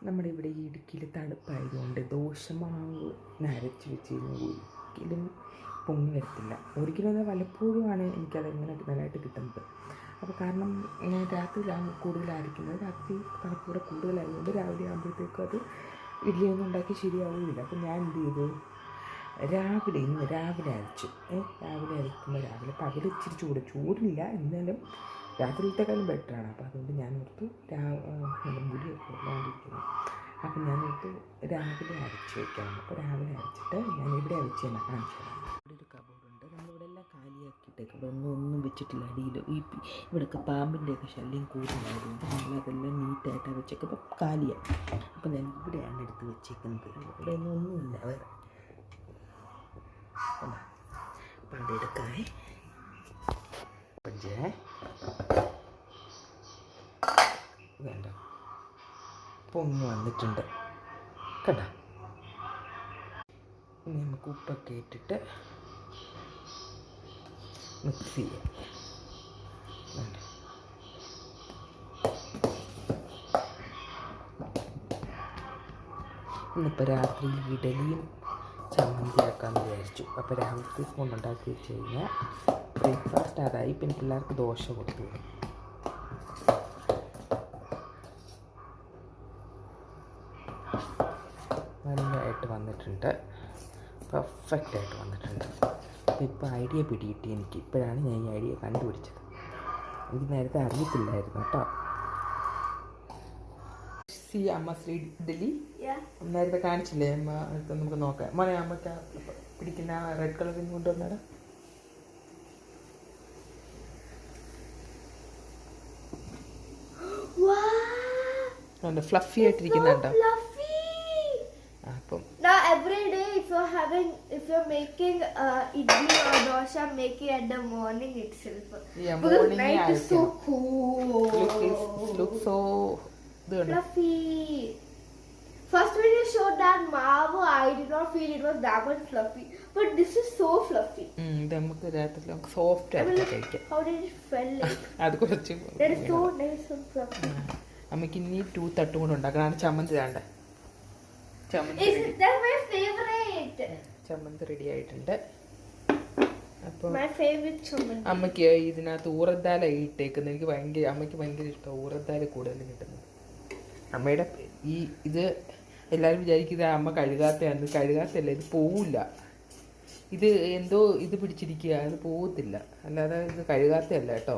നമ്മുടെ ഇവിടെ ഈ ഇടുക്കിയിൽ തണുപ്പായതുകൊണ്ട് ദോശമാവ് അരച്ച് വെച്ച് കഴിഞ്ഞാൽ ഒരിക്കലും പൊങ്ങി വരത്തില്ല. ഒരിക്കലും വല്ലപ്പോഴുമാണ് എനിക്കതെങ്ങനെ നല്ലതായിട്ട് കിട്ടുന്നത്. അപ്പോൾ കാരണം ഞാൻ രാത്രിയിലാണ് കൂടുതൽ അരയ്ക്കുന്നത്. രാത്രി തണുപ്പ് കൂടെ കൂടുതലായതുകൊണ്ട് രാവിലെ ആകുമ്പോഴത്തേക്കും അത് ഇഡ്ഡലിയൊന്നും ഉണ്ടാക്കി ശരിയാവില്ല. അപ്പോൾ ഞാൻ എന്ത് ചെയ്തു, ഇന്ന് രാവിലെ അരച്ചു. രാവിലെ അരയ്ക്കുമ്പോൾ രാവിലെ പകൽ ഇച്ചിരി ചൂടില്ല, എന്നാലും രാത്രിയിലത്തെക്കാളും ബെറ്ററാണ്. അപ്പോൾ അതുകൊണ്ട് ഞാൻ ഓർത്തു മുടിയൊക്കെ ഉള്ളതുകൊണ്ടിരിക്കുന്നു. അപ്പം ഞാൻ ഓർത്തു രാവിലെ അരച്ച് വയ്ക്കാം. അപ്പോൾ രാവിലെ അരച്ചിട്ട് ഞാൻ ഇവിടെ വെച്ച് തന്നെ കാണിച്ചു തരാം. ഇവിടെ ഒരു കബോർഡുണ്ട്, നമ്മളിവിടെ എല്ലാം കാലിയാക്കിയിട്ടേക്ക് ഇവിടെ ഒന്നും വെച്ചിട്ടില്ല. അടിയിൽ ഇവിടെയൊക്കെ പാമ്പിൻ്റെയൊക്കെ ശല്യം കൂടുതലായതുകൊണ്ട് നമ്മളതെല്ലാം നീറ്റായിട്ടാണ് വെച്ചേക്കുക. അപ്പോൾ കാലിയാണ്. അപ്പോൾ ഞാൻ ഇവിടെയാണ് എടുത്ത് വെച്ചേക്കുന്നത്. ഇവിടെ ഒന്നുമില്ല വേറെ. അപ്പം അതെടുക്കാമേ. വേണ്ട, പൊങ്ങി വന്നിട്ടുണ്ട് കേട്ടോ. ഇനി നമുക്ക് ഉപ്പൊക്കെ ഇട്ടിട്ട് മിക്സ് ചെയ്യാം. വേണ്ട, ഇന്നിപ്പോൾ രാത്രി ഇഡലിയും ചമ്മന്തി ആക്കാമെന്ന് വിചാരിച്ചു. അപ്പോൾ രാവിലത്തെ കൊണ്ടുണ്ടാക്കി വെച്ച് കഴിഞ്ഞാൽ ബ്രേക്ക്ഫാസ്റ്റ് അതായി. പിന്നെ പിള്ളേർക്ക് ദോശ കൊടുത്തു. നല്ലതായിട്ട് വന്നിട്ടുണ്ട്, പെർഫെക്റ്റായിട്ട് വന്നിട്ടുണ്ട്. ഇപ്പോൾ ഐഡിയ പിടികിട്ടി എനിക്ക്. ഇപ്പോഴാണ് ഞാൻ ഈ ഐഡിയ കണ്ടുപിടിച്ചത്. എനിക്ക് നേരത്തെ അറിയത്തില്ലായിരുന്നു കേട്ടോ. അമ്മ ഇഡ്ഡലി നേരത്തെ കാണിച്ചില്ലേ അമ്മ? നമുക്ക് നോക്കാം. മോനെ അമ്മയ്ക്ക് പിടിക്കുന്ന റെഡ് കളറിൽ കൊണ്ടുവന്നേടാ. ഫ്ലഫി ആയിട്ടിരിക്കുന്നുണ്ടോ? അപ്പം every day if you're making idli or dosa, make it at the morning itself. Yeah, morning night is so cool. Look so fluffy. First when you showed that maavu, I did not feel it was that much fluffy, but this is so fluffy. നമുക്ക് രാത്രി soft ആയിട്ട് കഴിക്കാം. How did it feel like? അത് കുറച്ച് that is so nice and fluffy. അമ്മയ്ക്ക് ഇനി 2 തട്ടും കൂടെ ഉണ്ടാക്കണം. ചമ്മന്തി വേണ്ട. That's my favorite. ചമ്മന്തി റെഡി ആയിട്ടുണ്ട്. അപ്പോൾ my favorite ചമ്മന്തി. അമ്മയ്ക്ക് ഇതിനകത്ത് ഊറദാല ഇട്ടേക്കുന്നത് എനിക്ക് അമ്മയ്ക്ക് ഭയങ്കര ഇഷ്ടമാണ്. ഊറദാല കൂടുതൽ കിട്ടുന്നത് അമ്മയുടെ ഇത് എല്ലാവരും വിചാരിക്കുന്നത് അമ്മ കഴുകാത്തല്ല. ഇത് പോവില്ല. ഇത് എന്തോ ഇത് പിടിച്ചിരിക്കുക, അത് പോകത്തില്ല. അല്ലാതെ ഇത് കഴുകാത്തല്ല കേട്ടോ.